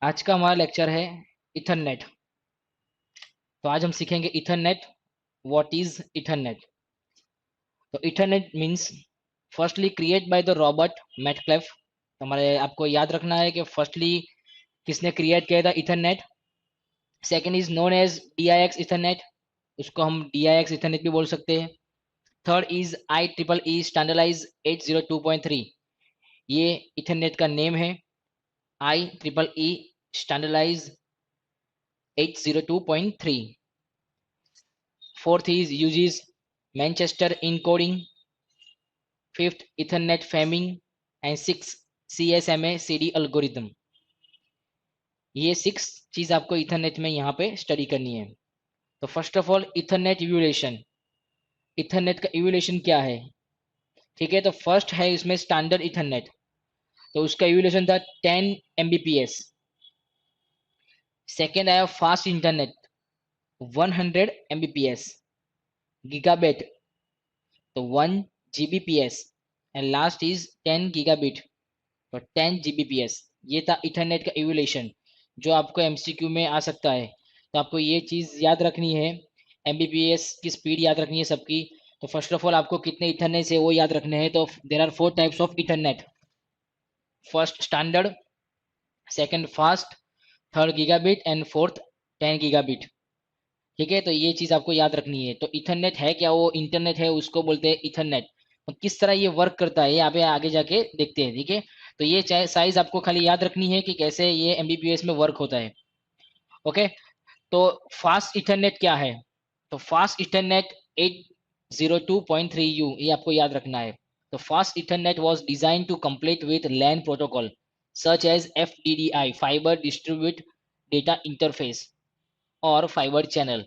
आज का हमारा लेक्चर है इथरनेट। तो आज हम सीखेंगे इथरनेट। What is Ethernet? तो Ethernet means firstly create by the Robert Metcalfe. हमारे आपको याद रखना है कि फर्स्टली किसने क्रिएट किया था Ethernet. Second is known as DIX Ethernet, उसको हम DIX इथरनेट भी बोल सकते हैं। थर्ड इज IEEE स्टैंडर्डाइज 802.3, ये इथरनेट का नेम है। IEEE standardize 802.3। Fourth is uses Manchester encoding. Fifth, Ethernet framing. And sixth, CSMA CD algorithm. ये 6 चीज आपको इथरनेट में यहाँ पे स्टडी करनी है। तो first of all Ethernet evolution. Ethernet का इवोल्यूशन क्या है? ठीक है, तो फर्स्ट है इसमें स्टैंडर्ड इथरनेट, तो उसका इवोल्यूशन था 10 Mbps। सेकेंड आया फास्ट इंटरनेट 100 Mbps। गीगाबिट तो 1 Gbps। And last is 10 gigabit, तो 10 Gbps। ये था इथरनेट का इवोल्यूशन जो आपको MCQ में आ सकता है। तो आपको ये चीज़ याद रखनी है, Mbps की स्पीड याद रखनी है सबकी। तो फर्स्ट ऑफ ऑल आपको कितने इथरनेट है वो याद रखने हैं। तो there are 4 types of Ethernet. First standard, second fast, third gigabit and fourth 10 gigabit. ठीक है, तो ये चीज़ आपको याद रखनी है। तो इथरनेट है क्या? वो इंटरनेट है, उसको बोलते हैं इथरनेट। तो किस तरह ये वर्क करता है यहाँ पे आगे जाके देखते हैं। ठीक है, तो ये साइज आपको खाली याद रखनी है कि कैसे ये MBPS में वर्क होता है। ओके, तो फास्ट इथरनेट क्या है? तो फास्ट इथरनेट 802.3U, ये आपको याद रखना है। तो fast Ethernet was design to complete with LAN protocol such as FDDI, fibre distribute data interface, और fibre channel.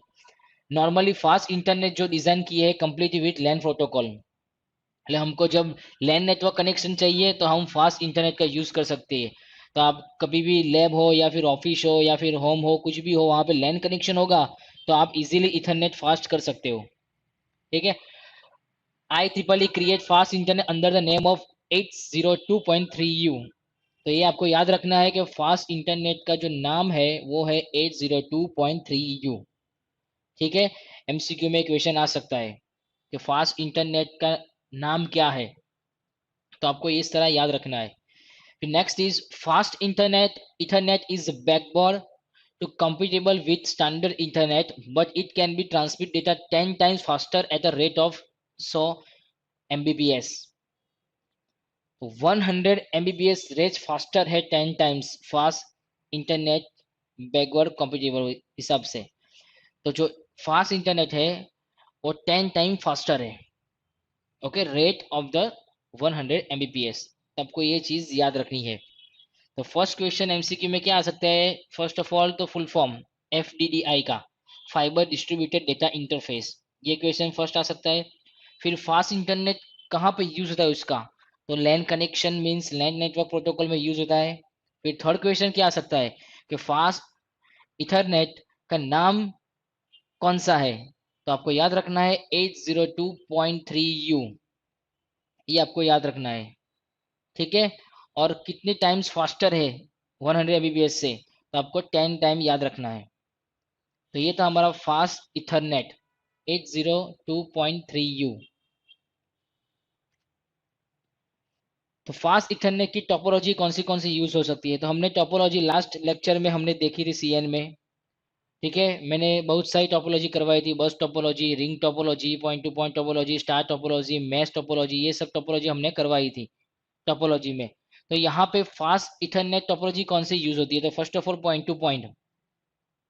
Normally fast internet जो डिजाइन की है कंप्लीट विथ लैन प्रोटोकॉल, मतलब हमको जब लैन नेटवर्क कनेक्शन चाहिए तो हम फास्ट इंटरनेट का यूज कर सकते हैं। तो आप कभी भी लैब हो या फिर ऑफिस हो या फिर होम हो, कुछ भी हो, वहां पे लैन कनेक्शन होगा तो आप इजीली इथरनेट फास्ट कर सकते हो। ठीक है, IEEE create fast internet under the name of 802.3U। तो ये आपको याद रखना है कि फास्ट इंटरनेट का जो नाम है वो है 802.3U। ठीक है, MCQ में क्वेश्चन आ सकता है कि फास्ट इंटरनेट का नाम क्या है, तो आपको इस तरह याद रखना है। फिर next is fast internet. Ethernet is backbone to compatible with standard internet, but it can be transmit data 10 times faster at a rate of 100 Mbps। 100 Mbps range faster है 10 times fast internet backward compatible हिसाब से। तो जो fast internet है वो 10 time faster है। Okay, rate of the 100 Mbps। आपको ये चीज याद रखनी है। तो फर्स्ट क्वेश्चन MCQ में क्या आ सकता है? फर्स्ट ऑफ ऑल तो फुल फॉर्म FDDI का, फाइबर डिस्ट्रीब्यूटेड डेटा इंटरफेस, ये क्वेश्चन फर्स्ट आ सकता है। फिर फास्ट इंटरनेट कहाँ पे यूज होता है उसका? तो LAN connection means LAN network protocol में यूज होता है। फिर थर्ड क्वेश्चन क्या आ सकता है कि फास्ट इथरनेट का नाम कौन सा है? तो आपको याद रखना है 802.3U, ये आपको याद रखना है। ठीक है, और कितने टाइम्स फास्टर है 100 Mbps से? तो आपको 10 टाइम याद रखना है। तो ये था हमारा फास्ट इथरनेट 802.3U। तो फास्ट इथरनेट की टोपोलॉजी कौन सी यूज हो सकती है? तो हमने टोपोलॉजी लास्ट लेक्चर में हमने देखी थी CN में। ठीक है, मैंने बहुत सारी टोपोलॉजी करवाई थी, बस topology, ring topology, point to point topology, star topology, mesh topology, ये सब टोपोलॉजी हमने करवाई थी टोपोलॉजी में। तो यहाँ पे फास्ट इथरनेट टोपोलॉजी कौन सी यूज होती है? तो first of all point to point,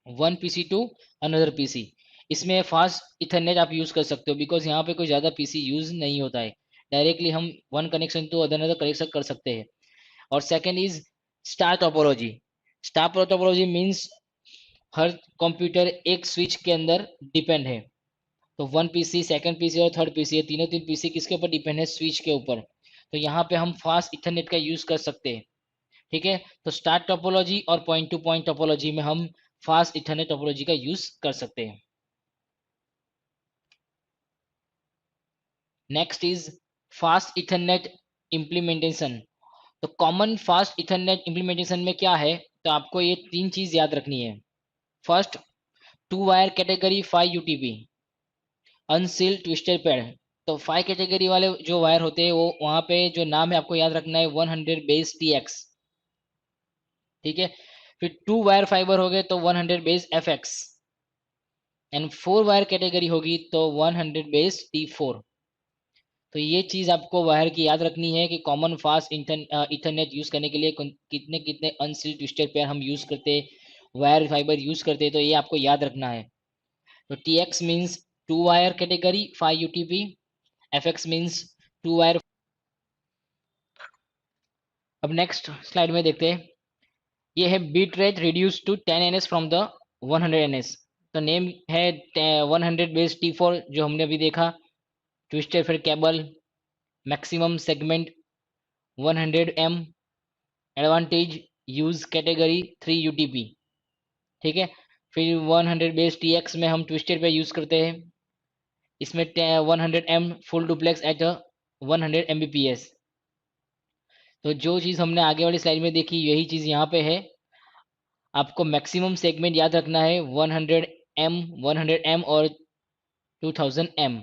one PC to another PC। इसमें फास्ट इथरनेट आप यूज कर सकते हो बिकॉज यहाँ पे कोई ज्यादा PC यूज नहीं होता है। डायरेक्टली हम one connection to another connection कर सकते हैं। और second is star topology. Star topology means हर कंप्यूटर एक स्विच के अंदर डिपेंड है। तो वन PC, सेकंड PC और थर्ड PC, ये तीनों तीन PC किसके ऊपर डिपेंड है? स्विच के ऊपर। तो यहाँ पे हम फास्ट इथरनेट का यूज कर सकते हैं। ठीक है, तो स्टार टोपोलॉजी और पॉइंट टू पॉइंट टोपोलॉजी में हम फास्ट इथरनेट टोपोलॉजी का यूज कर सकते हैं। Next is fast Ethernet implementation. तो कॉमन फास्ट इथरनेट इम्प्लीमेंटेशन में क्या है? तो आपको ये 3 चीज याद रखनी है। First, 2 wire category 5 UTP unsealed twisted पेड़। तो 5 कैटेगरी वाले जो वायर होते हैं वो वहां पे जो नाम है आपको याद रखना है 100 बेस TX। ठीक है, फिर 2 वायर फाइबर हो गए तो 100 base FX, and 4 wire category होगी तो 100 बेस T4। तो ये चीज आपको वायर की याद रखनी है कि कॉमन फास्ट इथरनेट यूज करने के लिए कितने कितने अनसील्ड ट्विस्टेड पेयर हम यूज करते, वायर फाइबर यूज करते, तो ये आपको याद रखना है। तो TX means 2 wire category 5 UTP, FX means 2 wire. अब नेक्स्ट स्लाइड में देखते हैं, ये है bit rate reduce to 10 NS from the 100 NS। तो नेम है 100 बेस T4 जो हमने अभी देखा, ट्विस्टेड फिर cable, maximum segment 100 M, advantage use category 3 UTP। ठीक है, फिर 100 बेस TX में हम ट्विस्टेड पे यूज करते हैं, इसमें 100M full duplex eight 100 Mbps। तो जो चीज़ हमने आगे वाली स्लाइड में देखी यही चीज़ यहाँ पे है। आपको मैक्सिमम सेगमेंट याद रखना है 100M और 2000M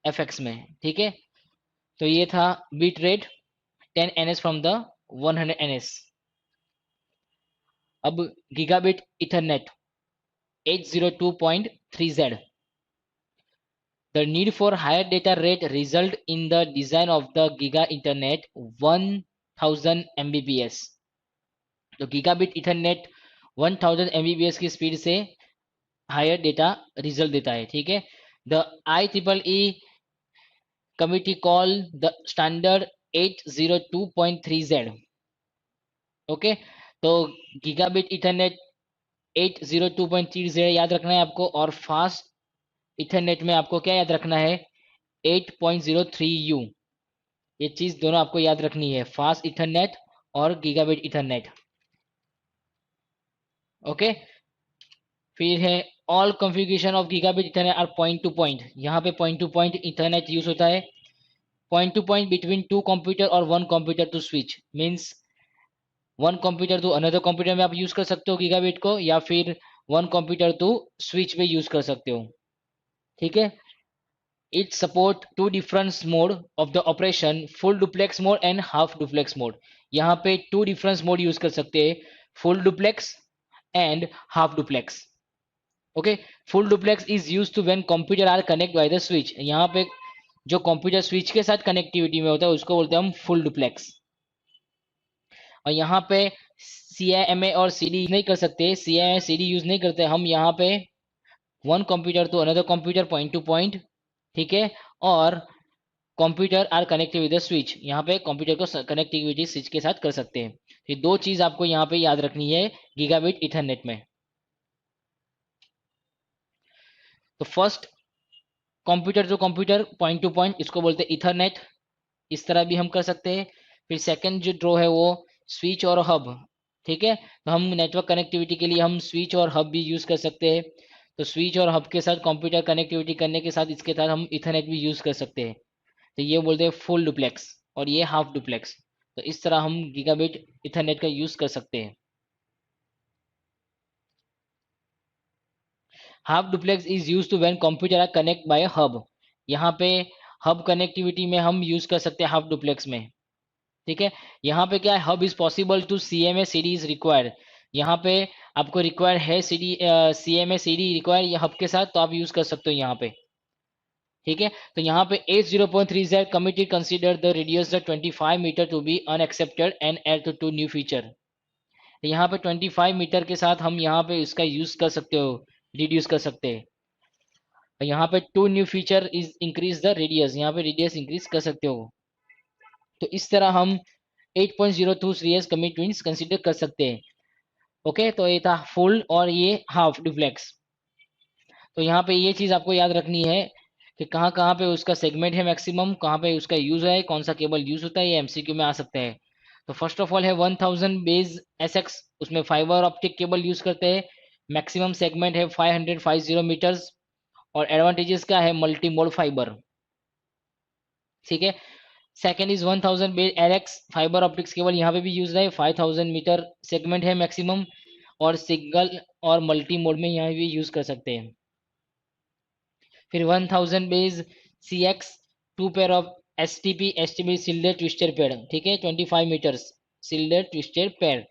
FX में। ठीक है, तो ये था bit rate 10 NS from the 100 NS। अब gigabit Ethernet 802.3Z। The need for higher data rate result in the design of the Giga Internet 1000 Mbps। तो गीगाबिट इथरनेट 1000 Mbps की स्पीड से हायर डेटा रिजल्ट देता है। ठीक है, the IEEE committee call the standard 802.3Z। Okay, तो gigabit Ethernet 802.3Z याद रखना है आपको, और फास्ट इथरनेट में आपको क्या याद रखना है 8.03U। ये चीज दोनों आपको याद रखनी है, फास्ट इथरनेट और गीगाबिट इथरनेट। ओके, फिर है all configuration of gigabit Ethernet are point to point. यहाँ पे point to point Ethernet use होता है। Point to point between 2 computer और 1 computer to switch means 1 computer to another computer में आप यूज कर सकते हो गीगाबिट को, या फिर 1 कंप्यूटर टू स्विच में यूज कर सकते हो। ठीक है, it support two different mode of the operation, full duplex mode and half duplex mode। यहाँ पे टू डिफरेंस मोड यूज कर सकते हैं, full duplex and half duplex. Okay, full duplex is use to when computer are connect by the switch. यहाँ पे जो computer switch के साथ कनेक्टिविटी में होता है उसको बोलते हैं हम फुल डुप्लेक्स। और यहाँ पे CIMA और CD नहीं कर सकते, CIMA CD यूज नहीं करते हम यहाँ पे, one computer to another computer point to point. ठीक है, और computer are connected with switch, यहाँ पे कंप्यूटर को कनेक्टिविटी स्विच के साथ कर सकते हैं। ये दो चीज आपको यहाँ पे याद रखनी है गीगाबिट इथरनेट में। तो first, computer to computer point to point, इसको बोलते हैं इथरनेट, इस तरह भी हम कर सकते हैं। फिर सेकंड जो ड्रॉ है वो स्विच और हब। ठीक है, तो हम नेटवर्क कनेक्टिविटी के लिए हम स्विच और हब भी यूज कर सकते हैं। तो स्विच और हब के साथ कंप्यूटर कनेक्टिविटी करने के साथ इसके साथ हम इथरनेट भी यूज कर सकते हैं। तो ये बोलते हैं फुल डुप्लेक्स और ये हाफ डुप्लेक्स। तो इस तरह हम गीगाबिट इथरनेट का यूज कर सकते हैं। Half duplex is use to when computer are connect by hub. यहाँ पे हब कनेक्टिविटी में हम यूज कर सकते हैं हाफ डुप्लेक्स में। ठीक है, यहाँ पे क्या है, hub is possible to CMA CD is required. यहाँ पे आपको रिक्वायर्ड है CMA CD रिक्वायर ये हब के साथ, तो आप यूज कर सकते हो यहाँ पे। ठीक है, तो यहाँ पे 80.3Z committee consider the radius the 25 metre to be unaccepted and add two new feature. यहाँ पे 25 मीटर के साथ हम यहाँ पे इसका यूज कर सकते हो, रिड्यूस कर सकते हैं। यहाँ पे two new feature is increase the radius, यहाँ पे रेडियस इंक्रीज कर सकते हो। तो इस तरह हम 8.02 सीरीज कमिटमेंट्स कंसीडर कर सकते हैं। ओके, तो ये था फुल और ये हाफ डुप्लेक्स। तो यहाँ पे ये चीज आपको याद रखनी है कि कहाँ कहाँ पे उसका सेगमेंट है मैक्सिमम, कहाँ पे उसका यूज है, कौन सा केबल यूज होता है, ये MCQ में आ सकता है। तो फर्स्ट ऑफ ऑल है 1000 बेस SX, उसमें फाइबर ऑप्टिक केबल यूज करते हैं, मैक्सिमम सेगमेंट है 550 मीटर्स, और एडवांटेजेस क्या है, मल्टी मोड फाइबर। ठीक है, second is 1000 base LX fibre optics cable, यहाँ पे भी यूज है, 5000 मीटर सेगमेंट है मैक्सिमम, और सिंगल और मल्टी मोड में यहाँ भी यूज कर सकते हैं। फिर 1000 base CX, 2 pair of STP shielded twisted pair, ठीक है, 25 मीटर्स सिल्डेड ट्विस्टेड पेयर।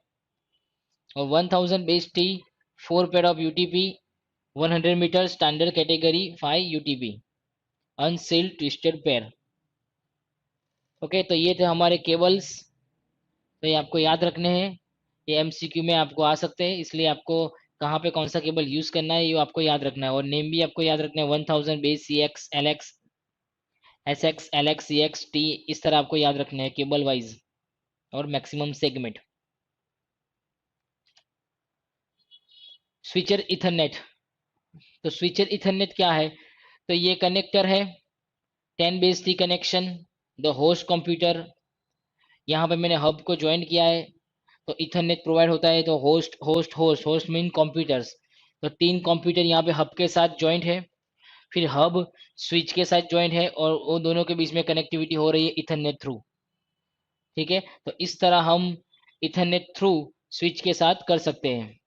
और 1000 base T, 4 pair of UTP 100 metre standard category 5 UTP unshielded twisted pair. Okay, तो ये थे हमारे केबल्स। तो ये आपको याद रखने हैं, ये MCQ में आपको आ सकते हैं, इसलिए आपको कहाँ पे कौन सा केबल यूज करना है ये आपको याद रखना है, और नेम भी आपको याद रखना है, 1000 base CX LX SX LX CX T, इस तरह आपको याद रखना है केबल वाइज और मैक्सिमम सेगमेंट। स्विचर इथरनेट, तो स्विचर इथरनेट क्या है, तो ये कनेक्टर है 10 base T connection, the host computer, यहाँ पे मैंने हब को ज्वाइन किया है, तो इथरनेट प्रोवाइड होता है, तो host host host host mean computers, तो 3 कंप्यूटर यहाँ पे हब के साथ ज्वाइंट है, फिर हब स्विच के साथ ज्वाइंट है, और वो दोनों के बीच में कनेक्टिविटी हो रही है इथरनेट थ्रू, ठीक है। तो इस तरह हम इथरनेट थ्रू स्विच के साथ कर सकते हैं।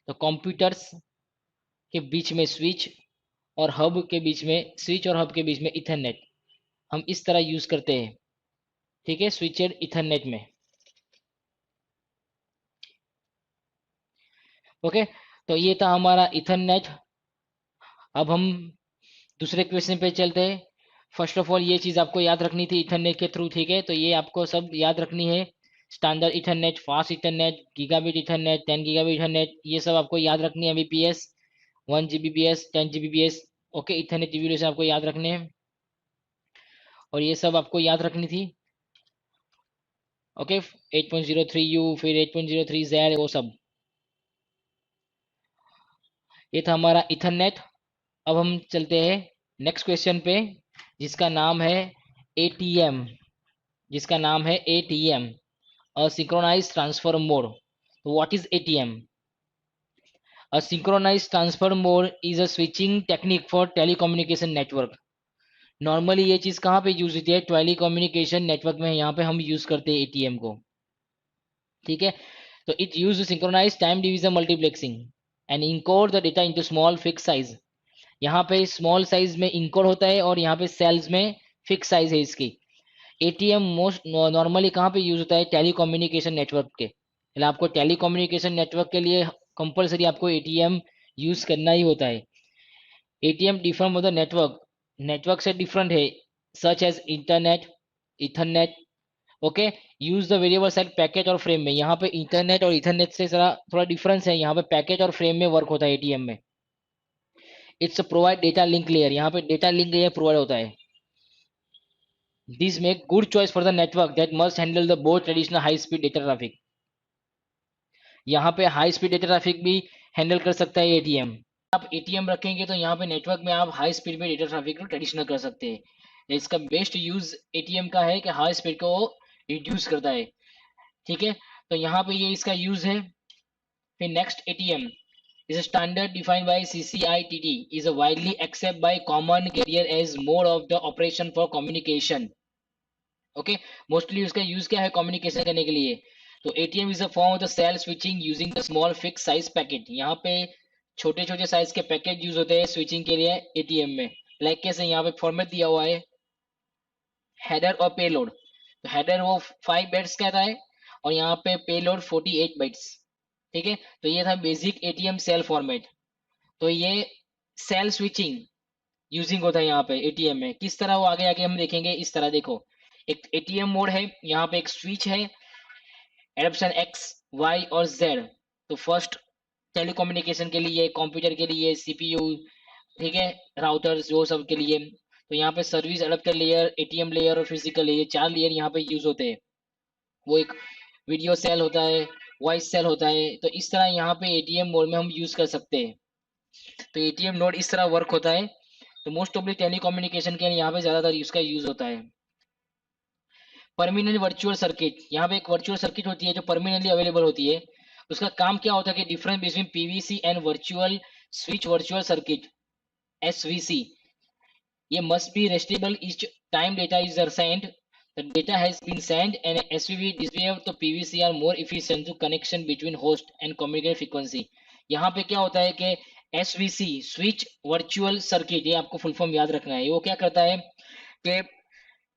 तो कंप्यूटर्स के बीच में स्विच, और हब के बीच में स्विच और हब के बीच में इथरनेट, हम इस तरह यूज करते हैं, ठीक है, स्विचेड इथरनेट में। ओके, तो ये था हमारा इथरनेट। अब हम दूसरे क्वेश्चन पे चलते हैं। फर्स्ट ऑफ ऑल ये चीज आपको याद रखनी थी इथरनेट के थ्रू, ठीक है, तो ये आपको सब याद रखनी है। Standard Ethernet, fast Ethernet, gigabit Ethernet, 10 gigabit Ethernet, ये सब आपको याद रखनी है। Mbps, 1 Gbps, 10 Gbps, okay, Ethernet revolution आपको याद रखने हैं, और ये सब आपको याद रखनी थी। ओके, 8.03U, फिर 8.03Z, वो सब, ये था हमारा इथरनेट। अब हम चलते हैं नेक्स्ट क्वेश्चन पे, जिसका नाम है ATM, जिसका नाम है ATM, सिंक्रोनाइज ट्रांसफर मोड। तो what is ATM? A synchronized transfer mode is a switching technique for telecommunication network. Normally ये चीज कहाँ पे यूज होती है, टेलीकम्युनिकेशन नेटवर्क में, यहाँ पे हम यूज करते हैं ATM को, ठीक है। तो it use synchronize time division multiplexing and encode the data into small fix size. यहाँ पे स्मॉल साइज में इनकोड होता है, और यहाँ पे सेल्स में फिक्स साइज है इसकी। ATM मोस्ट नॉर्मली कहाँ पे यूज होता है, टेलीकम्युनिकेशन नेटवर्क के, मतलब आपको टेलीकम्युनिकेशन नेटवर्क के लिए कंपलसरी आपको ATM यूज करना ही होता है। ATM डिफरेंट मतलब नेटवर्क, नेटवर्क से डिफरेंट है, such as internet, Ethernet, okay. Use the variable set packet और फ्रेम में, यहाँ पे इंटरनेट और इथरनेट से जरा थोड़ा डिफरेंस है, यहाँ पे पैकेट और फ्रेम में वर्क होता है ATM में। It's provide data link layer, यहाँ पे डेटा लिंक लेयर प्रोवाइड होता है। This make good choice for the network that must handle the both traditional high speed data traffic. यहाँ पे हाई स्पीड डेटा ट्रैफिक भी handle कर सकता है ATM। आप ATM रखेंगे तो यहाँ पे नेटवर्क में आप हाई स्पीड में डेटा ट्रैफिक को ट्रेडिशनल कर सकते हैं। इसका बेस्ट यूज ATM का है कि हाई स्पीड को रिड्यूस करता है, ठीक है। तो यहाँ पे ये इसका यूज है। फिर next, ATM is a standard defined by CCITT, is a widely accepted by common carrier as mode of the operation for communication, okay. Mostly उसका यूज क्या है, कम्युनिकेशन करने के लिए। तो ATM is a form of the cell switching using the small fix size packet, यहाँ पे छोटे छोटे साइज के पैकेट यूज होते हैं स्विचिंग के लिए ATM में। लाइक कैसे, यहाँ पे फॉर्मेट दिया हुआ है, हेडर और पेलोड। तो हेडर वो 5 बाइट्स का है, और यहाँ पे पेलोड 48 बाइट्स, ठीक है। तो ये था बेसिक ATM सेल फॉर्मेट। तो ये सेल स्विचिंग यूजिंग होता है यहाँ पे ATM में। किस तरह वो आगे आगे हम देखेंगे। इस तरह देखो, एक ATM मोड है, यहाँ पे एक स्विच है, एडप्शन X, Y और Z। तो फर्स्ट टेलीकम्युनिकेशन के लिए, कंप्यूटर के लिए, CPU, ठीक है, राउटर्स वो सब के लिए। तो यहाँ पे service adapter layer, ATM layer और फिजिकल लेयर, 4 लेयर यहाँ पे यूज होते हैं। वो एक वीडियो सेल होता है, वॉइस सेल होता है। तो इस तरह यहाँ पे ATM मोड में हम यूज कर सकते हैं। तो ATM नोड इस तरह वर्क होता है। तो मोस्ट ऑफ टेलीकम्युनिकेशन के लिए यहाँ पे ज्यादातर इसका यूज होता है। परमानेंट वर्चुअल सर्किट, यहाँ पे एक वर्चुअल सर्किट होती है जो परमानेंटली अवेलेबल होती है। उसका काम क्या होता है कि difference between PVC and virtual switch virtual circuit, SVC, ये must be restable each time data is sent. The data has been sent and SVV disappear तो PVC are more efficient to connection between host and communicate frequency. यहाँ पे क्या होता है कि SVC switch virtual circuit, ये आपको full form याद रखना है। वो क्या करता है कि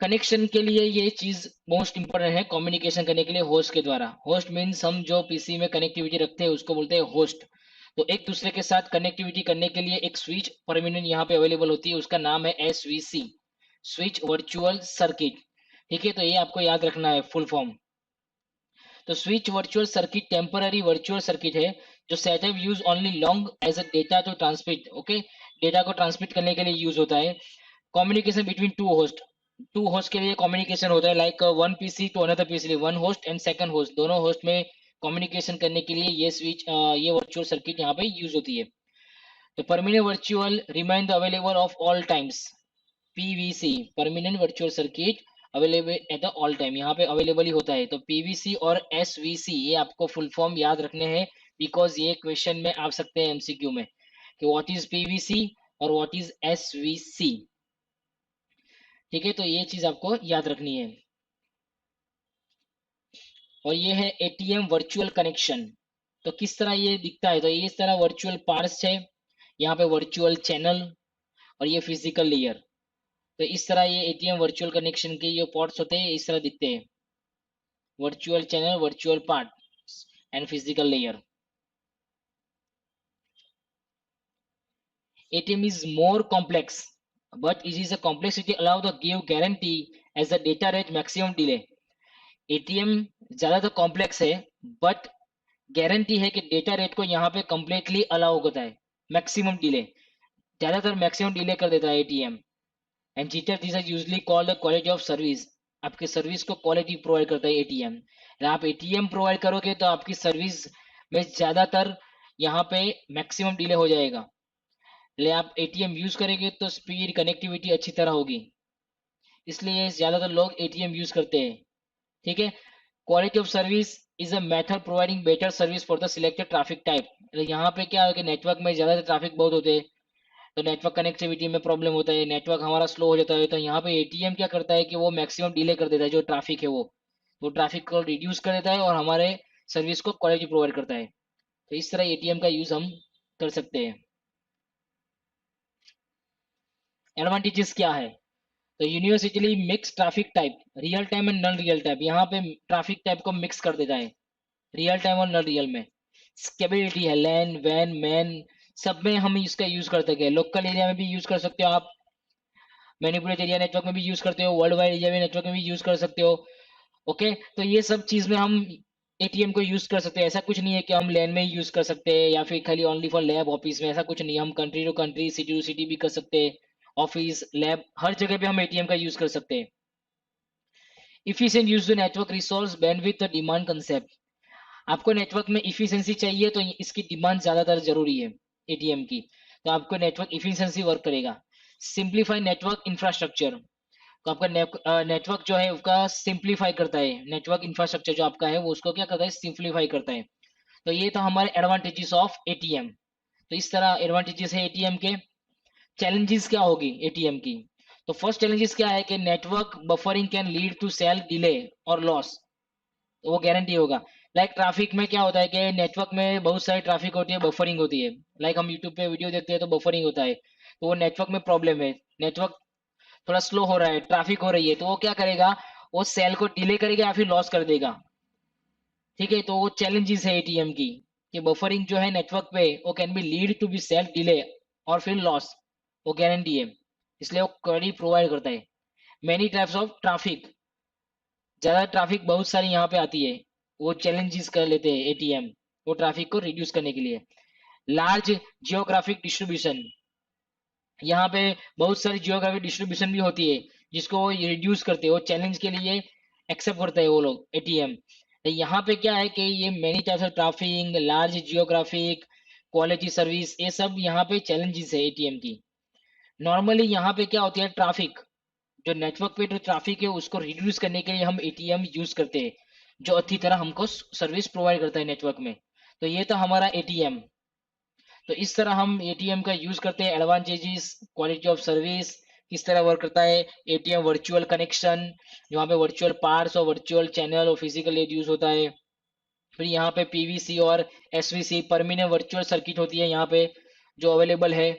कनेक्शन के लिए ये चीज मोस्ट इंपॉर्टेंट है, कम्युनिकेशन करने के लिए होस्ट के द्वारा। होस्ट मीन्स हम जो पीसी में कनेक्टिविटी रखते हैं उसको बोलते हैं होस्ट। तो एक दूसरे के साथ कनेक्टिविटी करने के लिए एक स्विच परमानेंट यहाँ पे अवेलेबल होती है, उसका नाम है एसवीसी, स्विच वर्चुअल सर्किट। ठीक है, तो ये आपको याद रखना है फुल फॉर्म। तो switch virtual circuit temporary virtual circuit है जो setup use only long as a data to transmit. Okay, data को ट्रांसमिट करने के लिए यूज होता है। कम्युनिकेशन बिटवीन टू होस्ट के लिए कम्युनिकेशन होता है, like one PC to another PC, one host and second host, दोनों होस्ट में कम्युनिकेशन करने के लिए ये स्विच ये वर्चुअल सर्किट यहाँ पे यूज होती है। तो permanent virtual remain the available of all times, PVC permanent virtual circuit available at the all time, यहाँ पे अवेलेबल ही होता है। तो पीवीसी और एसवीसी ये आपको फुल फॉर्म याद रखने हैं, बिकॉज ये क्वेश्चन में आ सकते हैं एमसीक्यू में कि व्हाट इज पीवीसी और व्हाट इज एसवीसी। ठीक है, तो ये चीज आपको याद रखनी है। और ये है एटीएम वर्चुअल कनेक्शन। तो किस तरह ये दिखता है, तो ये इस तरह वर्चुअल पार्ट्स है, यहाँ पे वर्चुअल चैनल और ये फिजिकल लेयर। तो इस तरह ये एटीएम वर्चुअल कनेक्शन के ये पोर्ट्स होते हैं, इस तरह दिखते हैं, virtual channel, virtual part and physical layer. ATM is more complex, but it is a complexity allow the give guarantee as the data rate maximum delay. ATM ज्यादा तो कॉम्प्लेक्स है, बट गारंटी है कि डेटा रेट को यहाँ पे completely allow होता है, मैक्सिमम डिले, ज्यादातर मैक्सिमम डिले कर देता है ATM. And jitter this is usually called the quality of service, आपके सर्विस को क्वालिटी प्रोवाइड करता है एटीएम। आप एटीएम प्रोवाइड करोगे तो आपकी सर्विस में ज्यादातर यहाँ पे मैक्सिमम डिले हो जाएगा। ले आप एटीएम यूज करेंगे तो स्पीड कनेक्टिविटी अच्छी तरह होगी, इसलिए ज्यादातर लोग एटीएम यूज करते हैं। ठीक है, quality of service is a method providing better service for the selected traffic type. यहाँ पे क्या है कि नेटवर्क में ज्यादा ट्रैफिक बहुत होते हैं, तो नेटवर्क कनेक्टिविटी में प्रॉब्लम होता है, नेटवर्क हमारा स्लो हो जाता है, तो यहाँ पे एटीएम क्या करता है कि वो मैक्सिमम डिले कर देता है, जो ट्रैफिक है वो ट्रैफिक को रिड्यूस कर देता है और हमारे सर्विस को क्वालिटी प्रोवाइड करता है। तो इस तरह एटीएम का यूज हम कर सकते हैं। एडवांटेजेस क्या है, तो university mix traffic type, real time and non real type, यहाँ पे ट्रैफिक टाइप को मिक्स कर देता है रियल टाइम और नॉन रियल में। स्केबिलिटी है, लैन वैन मैन सब में हम इसका यूज करते हैं, लोकल एरिया में भी यूज कर सकते हो आप, मैनिपुलेट एरिया नेटवर्क में भी यूज करते हो, वर्ल्ड वाइड एरिया में नेटवर्क में भी यूज कर सकते हो। ओके, तो ये सब चीज में हम एटीएम को यूज कर सकते हैं। ऐसा कुछ नहीं है कि हम लैन में ही यूज कर सकते हैं या फिर खाली ओनली फॉर लैब ऑफिस में, ऐसा कुछ नहीं, हम country to country city to city भी कर सकते हैं, ऑफिस लैब हर जगह पे हम एटीएम का यूज कर सकते हैं। Efficient use network resource bandwidth demand concept, आपको नेटवर्क में इफिशिएंसी चाहिए तो इसकी डिमांड ज्यादातर जरूरी है एटीएम की, तो आपको नेटवर्क इफिशिएंसी वर्क करेगा। सिंप्लीफाई नेटवर्क इंफ्रास्ट्रक्चर, तो आपका नेटवर्क जो है उसका सिंप्लीफाई करता है, नेटवर्क इंफ्रास्ट्रक्चर जो आपका है वो उसको क्या करता है, सिंप्लीफाई करता है। तो ये था हमारे एडवांटेजेस ऑफ एटीएम। तो इस तरह एडवांटेजेस है एटीएम के। चैलेंजेस क्या होगी एटीएम की, तो फर्स्ट चैलेंजेस क्या है कि network buffering can lead to cell delay और लॉस, तो वो गारंटी होगा। लाइक ट्रैफिक में क्या होता है कि नेटवर्क में बहुत सारी ट्रैफिक होती है, बफरिंग होती है, लाइक हम यूट्यूब पे वीडियो देखते हैं तो बफरिंग होता है, तो वो नेटवर्क में प्रॉब्लम है, नेटवर्क थोड़ा स्लो हो रहा है, ट्रैफिक हो रही है, तो वो क्या करेगा, वो सेल को डिले करेगा या फिर लॉस कर देगा। ठीक है, तो वो चैलेंजेस है एटीएम की कि बफरिंग जो है नेटवर्क पे वो can be lead to be cell delay और फिर लॉस, वो गारंटी है, इसलिए वो कड़ी प्रोवाइड करता है। मेनी टाइप्स ऑफ ट्रैफिक, ज्यादा ट्रैफिक बहुत सारी यहाँ पे आती है, वो चैलेंजेस कर लेते हैं एटीएम वो ट्रैफिक को रिड्यूस करने के लिए। लार्ज जियोग्राफिक डिस्ट्रीब्यूशन, यहाँ पे बहुत सारी जियोग्राफिक डिस्ट्रीब्यूशन भी होती है जिसको वो रिड्यूस करते हैं, वो चैलेंज के लिए एक्सेप्ट करते हैं वो लोग एटीएम। यहाँ पे क्या है कि ये many types of traffic, large geographic, quality service, ये सब यहाँ पे चैलेंजेस है एटीएम की। नॉर्मली यहाँ पे क्या होती है, ट्रैफिक जो नेटवर्क पे जो ट्रैफिक है उसको रिड्यूस करने के लिए हम एटीएम यूज करते हैं, जो अच्छी तरह हमको सर्विस प्रोवाइड करता है नेटवर्क में। तो ये था हमारा एटीएम। तो इस तरह हम एटीएम का यूज करते हैं, एडवांटेजेस, क्वालिटी ऑफ सर्विस, किस तरह वर्क करता है। एटीएम वर्चुअल कनेक्शन, जहाँ पे वर्चुअल पार्ट्स और वर्चुअल चैनल और फिजिकल एड यूज होता है। फिर यहाँ पे पीवीसी और एसवीसी परमानेंट वर्चुअल सर्किट होती है यहाँ पे जो अवेलेबल है।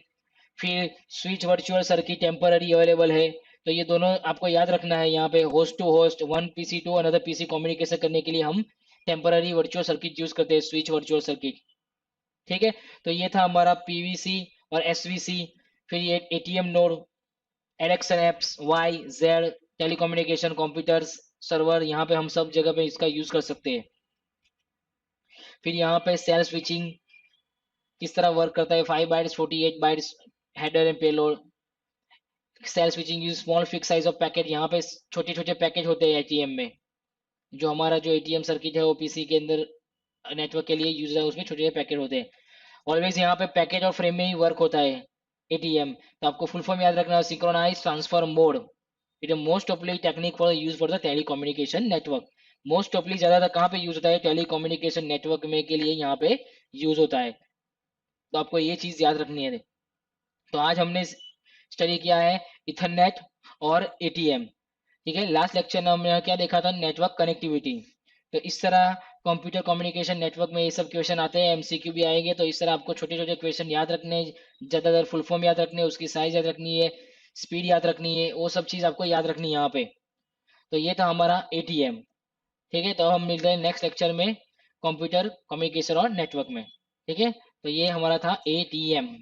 फिर switch virtual circuit temporary available है। तो ये दोनों आपको याद रखना है। यहाँ पे host to host, one PC to another PC communication करने के लिए हम टेम्पररी वर्चुअल सर्किट यूज करते हैं, स्विच वर्चुअल सर्किट। ठीक है, तो ये था हमारा पीवीसी और एसवीसी। फिर ये ATM node, LXN apps, Y Z, telecommunication computers, server, यहाँ पे हम सब जगह पे इसका यूज कर सकते हैं। फिर यहाँ पे सेल स्विचिंग किस तरह वर्क करता है, 5 bytes 48 bytes header and payload. Cell switching use small fix size of packet, यहाँ पे छोटे छोटे पैकेज होते हैं एटीएम में। जो हमारा जो एटीएम सर्किट है वो पीसी के अंदर नेटवर्क के लिए यूज है, उसमें छोटे छोटे पैकेट होते हैं। ऑलवेज यहाँ पे पैकेट और फ्रेम में ही वर्क होता है एटीएम। तो आपको फुल फॉर्म याद रखना है, synchronize transfer mode. It is most ऑफली technique for use for the telecommunication network. Most ऑफली ज्यादातर कहाँ पे यूज होता है, टेलीकम्युनिकेशन नेटवर्क में के लिए यहाँ पे यूज होता है। तो आपको ये चीज याद रखनी है। तो आज हमने स्टडी किया है इथरनेट और एटीएम। ठीक है, लास्ट लेक्चर में हमने क्या देखा था, नेटवर्क कनेक्टिविटी। तो इस तरह कंप्यूटर कम्युनिकेशन नेटवर्क में ये सब क्वेश्चन आते हैं, एमसीक्यू भी आएंगे। तो इस तरह आपको छोटे छोटे क्वेश्चन याद रखने हैं, ज्यादातर फुल फॉर्म याद रखने हैं, उसकी साइज याद रखनी है, स्पीड याद रखनी है, वो सब चीज आपको याद रखनी है यहाँ पे। तो ये था हमारा एटीएम। ठीक है, तो हम मिलते हैं नेक्स्ट लेक्चर में कंप्यूटर कम्युनिकेशन और नेटवर्क में। ठीक है, तो ये हमारा था एटीएम।